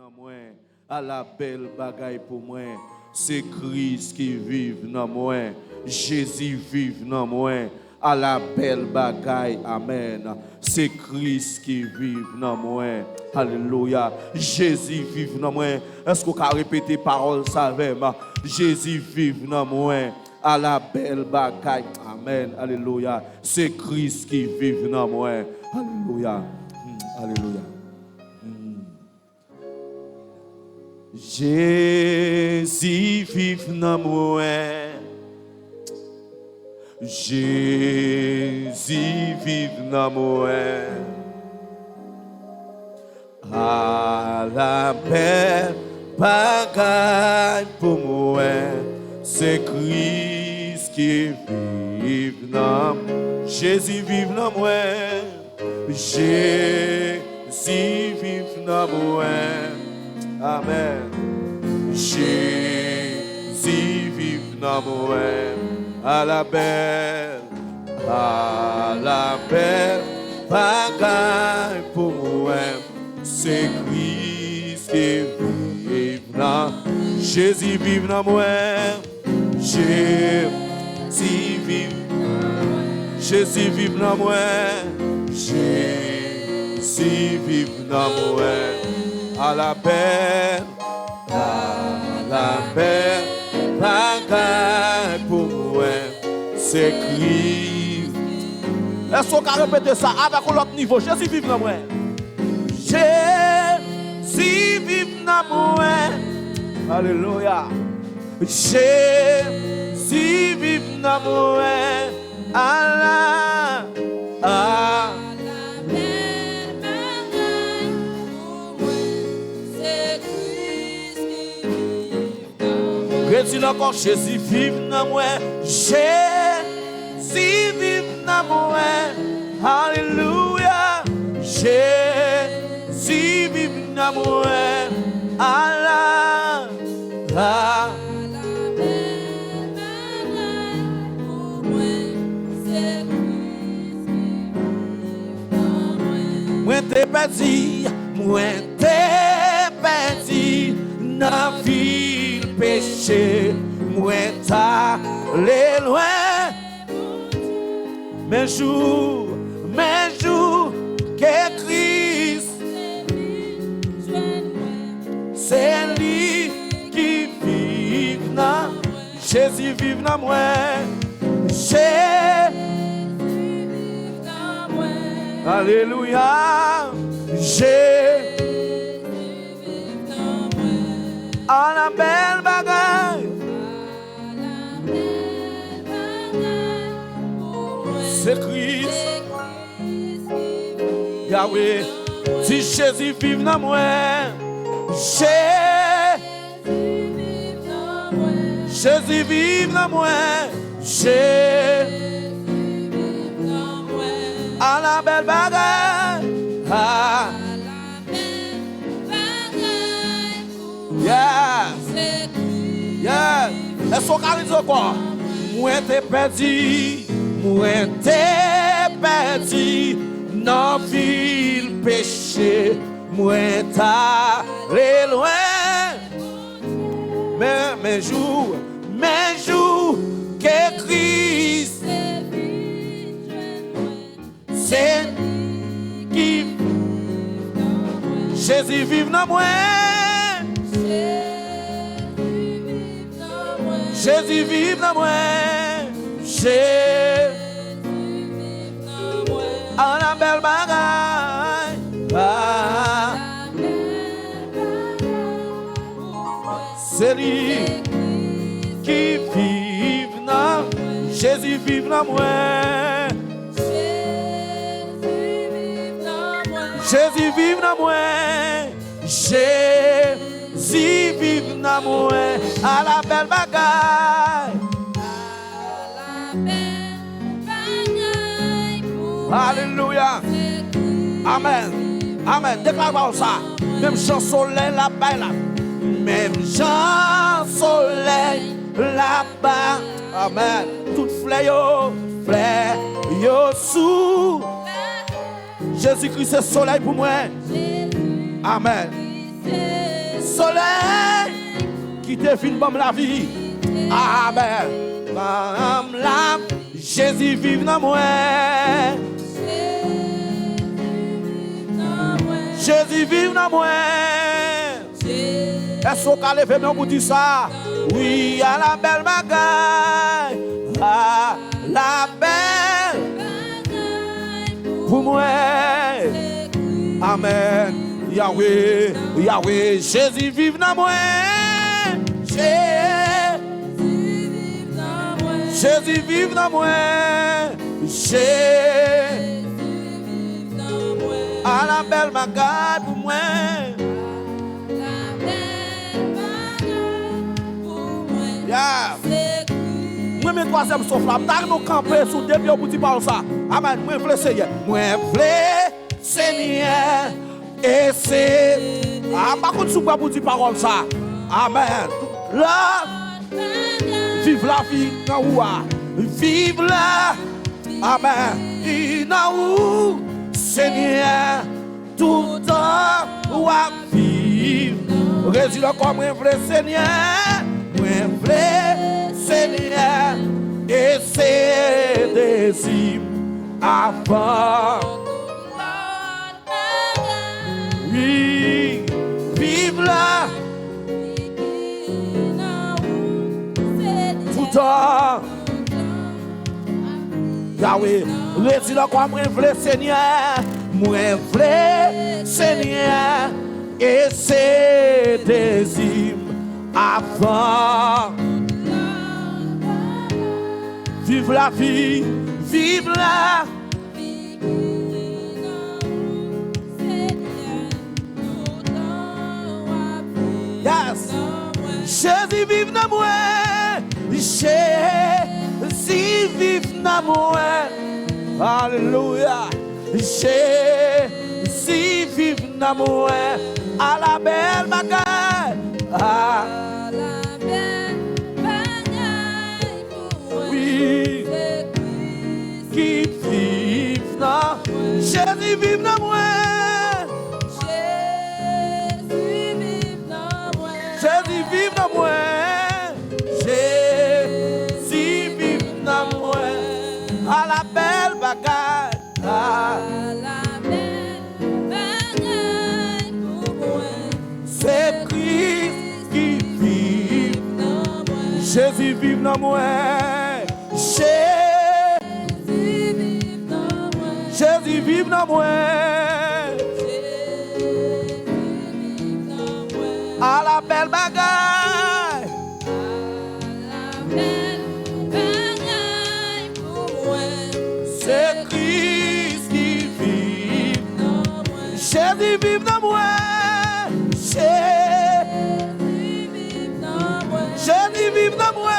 dans moi, à la belle bagaille pour moi. C'est Christ qui vive dans moi. Jésus vive dans moi. À la belle bagaille. Amen. C'est Christ qui vive dans moi. Alléluia. Jésus vive dans moi. Est-ce qu'on peut répéter parole ça avec moi? Jésus vive dans moi. À la belle bagaille. Amen. Alléluia. C'est Christ qui vive dans moi. Alléluia. Alléluia. Jésus vive dans moi. Jésus vive dans moi. À la belle bagaille pour moi. C'est Christ qui vive dans moi. Jésus vive dans moi. Jésus vive dans moi. Amen. Jésus vive dans moi. À la belle bagaille pour moi. C'est Christ qui vive dans moi. Jésus vive dans moi. Jésus vive. Jésus vive dans moi. Jésus vive dans moi. À la belle bagaille pour moi. C'est Christ. Est-ce qu'on peut répéter ça avec l'autre niveau? Jésus vive dans moi. Jésus vive dans moi. Alléluia. Jésus vive dans moi. Allah. Dis encore, Jésus vive dans moi. Jésus vive dans moi. Alléluia. Jésus vive dans moi. Allah. Moi t'es perdu, moi t'es perdu dans ville péché, moi t'allais loin. Mes jours que Christ, c'est lui qui vit dans Jésus vive dans moi. Alléluia. Jésus vive dans moi. À la belle bagaille. C'est Christ. Yahweh. Si Jésus vive dans moi. Jésus vive dans moi. À la belle bagaille. Ah. Yes. Yes. Est-ce qu'on peut dire quoi? Moi t'es perdu. Moi t'es perdu. Dans ville péché. Moi t'allais loin. Mes jours que Christ. C'est qui Jésus vive dans moi. Jésus vive dans moi. Jésus vive dans moi. À la belle bagaille. Ah. C'est lui qui vive dans Jésus vive dans moi. Jésus vive dans moi. Jésus vive dans moi. À la belle bagaille. Alléluia. Amen. Amen. Déclare ça. Même Jean Soleil là-bas. Là. Même Jean Soleil là-bas. Amen. Tout fléau sous. Jésus-Christ c'est soleil pour moi. Amen. quitter, fin bam la vie. Amen. Bam la Jésus vive dans moi. Jésus vive dans moi. Est-ce qu'on a levé mon bout de ça? Oui, à la belle bagaille. À la belle pour moi. Amen. Yahweh, Yahweh, Jésus vive dans moi. Jésus vive dans moi. Jésus vive dans moi. À la belle bagaille pour moi. Moi, mes troisième sauf là, nous camper sous deux pieds pour dire ça. Amen. Moi, je veux Seigneur. Moi, je veux Seigneur. Et c'est. Ah, par contre, je ne pour dire parole ça. Amen. Là, vive la vie dans où? Vive la. Amen. Dans où? Seigneur. Tout le temps, ou à vivre. Résident comme je veux Seigneur. Moi, je veux Seigneur, et c'est désirs avant. Oui, vive là. Tout le temps. Yahweh, résident comme je veux Seigneur. Moi, je veux Seigneur, et c'est désirs avant. Vive la vie, vive la. Yes. Jésus vive dans moi. Jésus vive dans moi. Alléluia. Jésus vive dans moi. À la belle bagaille. À la belle bagaille. Oui. Qui vive dans. Jésus vive dans moi. Jésus vive dans moi. Jésus vive dans moi. Jésus vive dans moi. À la belle bagaille. À la belle bagaille pour moi. C'est Christ qui vive dans moi. Jésus vive dans moi. Jésus vive dans moi. À la belle bagaille. À la belle bagaille pour moi. C'est Christ qui vive dans moi. Jésus vive dans moi. Jésus vive dans moi. Jésus vive dans moi.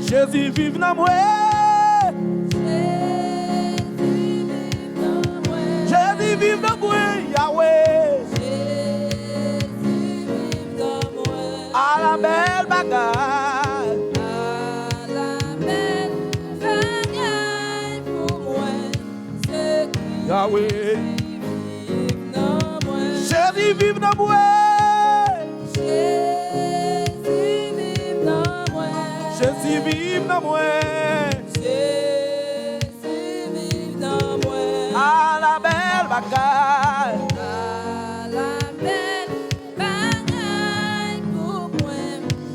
Jésus vive dans moi. Jésus vive dans moi, Yahweh. Jésus vive dans moi. À la belle bagaille. À la belle bagaille pour moi. C'est Yahweh. Jésus vive dans moi. Jésus vive dans moi. Jésus vive dans moi. À la belle bagaille. À la belle bagaille pour moi.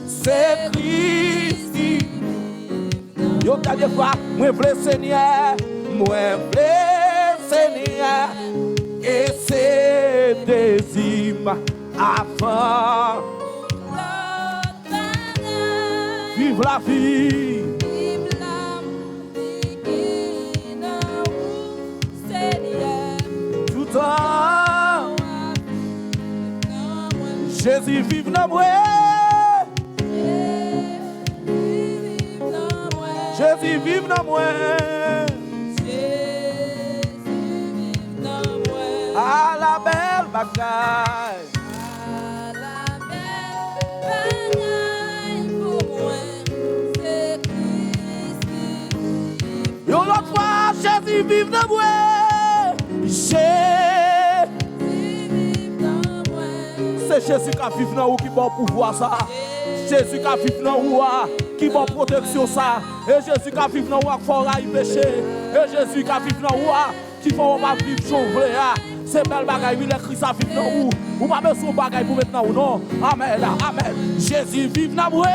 C'est Christ qui vive dans moi. Yo t'as des fois, moi v'le Seigneur. Moi v'le Seigneur. Et c'est désir avant. Vive la vie. Vive la vie qui n'a Seigneur. Tout temps. Jésus vive dans moi. Jésus vive dans moi. Jésus vive dans moi. À la belle bagaille. À la belle bagaille. vive dans moi. C'est Jésus qui a vécu dans vous qui bon pouvoir ça. Jésus qui a vécu dans vous qui bon protection ça. Et Jésus qui a vécu dans vous qui fera y péché. Et Jésus qui a vécu dans vous qui fera pas vivre chauve. C'est belle bagaille, il écrit ça vivre dans vous. Vous pas besoin de bagaille pour maintenant ou non. Amen. Amen. Jésus vive dans vous.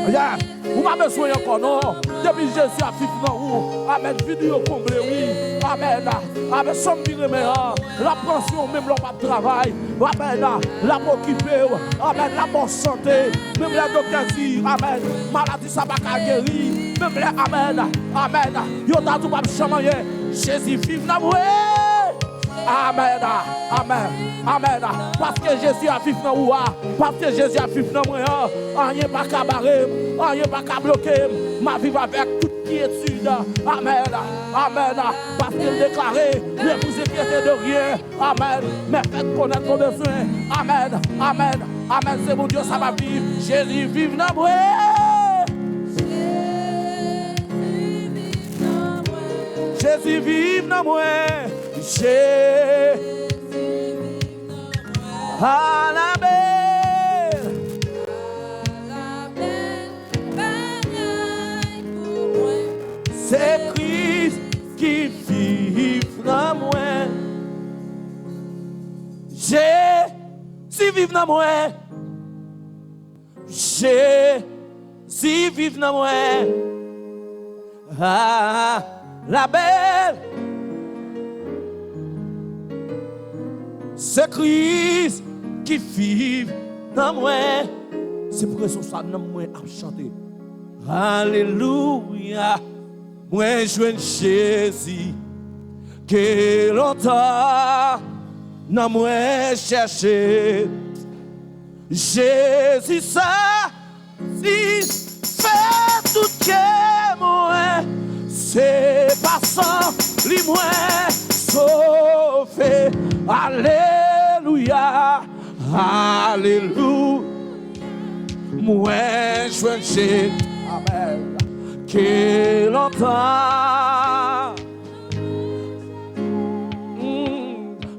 Yeah. Vous pas besoin encore non. Depuis Jésus a vécu dans vous. Amen. Vidéo comblé oui. Amen. Amen. Somme bien meilleur. La pension même l'on pas de travail. Amen. La occupée. Amen. La bonne santé. Même la docteur dit. Amen. Maladie ça va pas guérir. Même les amen. Amen. Yo t'a tout pas chamailler. Jésus vive dans vous. Amen. Amen. Amen. Parce que Jésus a vécu dans vous. Parce que Jésus a vécu dans moi. Rien pas qu'à barrer. Rien pas qu'à bloquer. Ma vie va avec toute quiétude. Amen. Amen. Parce qu'il déclarait, ne vous inquiétez de rien. Amen. Mais faites connaître vos besoins. Amen. Amen. Amen. C'est mon Dieu, ça va vivre. Jésus vive dans moi. Jésus vive dans moi. Jésus à la belle. C'est Christ qui vit dans moi. Jésus vive dans moi. Jésus vive dans moi. Ah, la belle. C'est Christ qui vit dans moi. C'est pour ça que nous moi à chanter. Alléluia. Moi je veux Jésus que longtemps dans moi chercher. Jésus ça si fait tout que moi. C'est pas sans lui moi sauvé. Alléluia, alléluia. Moi je veux Jésus, amen, que longtemps.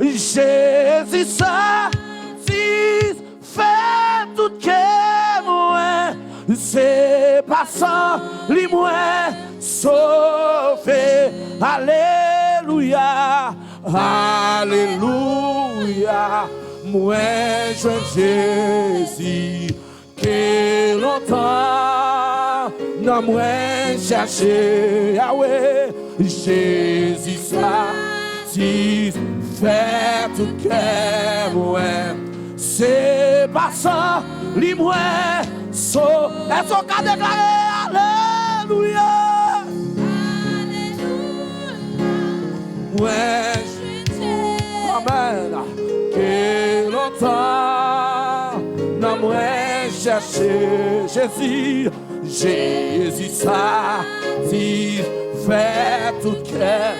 Jésus ça, si fait tout que moi, c'est pas sans lui moi sauvé. Alléluia. Alléluia, moi je veux Jésus, que longtemps, non moi chercher, Yahweh, Jésus ça, si fait tout que moi, c'est pas ça, lui moi, est-ce qu'on a déclaré, Alléluia, ouais. Amen. Que longtemps, non moi chercher Jésus, Jésus ça, si fait tout cœur.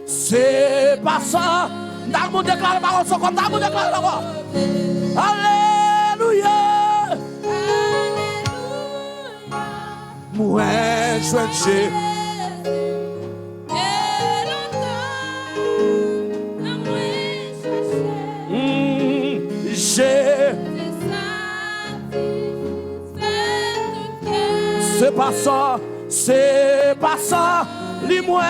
C'est pas ça. Dans mon déclare parole, dans mon déclare la voix. Alléluia. Moi je veux Jésus. C'est pas ça, lis-moi.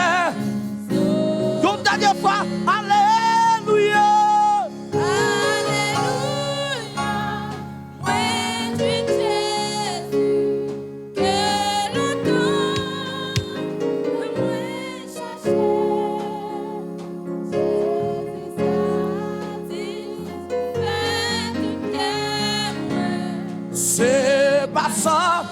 Une dernière fois, alléluia. Alléluia. Ouais, tu es Jésus, que le temps, moi chercher. C'est pas ça,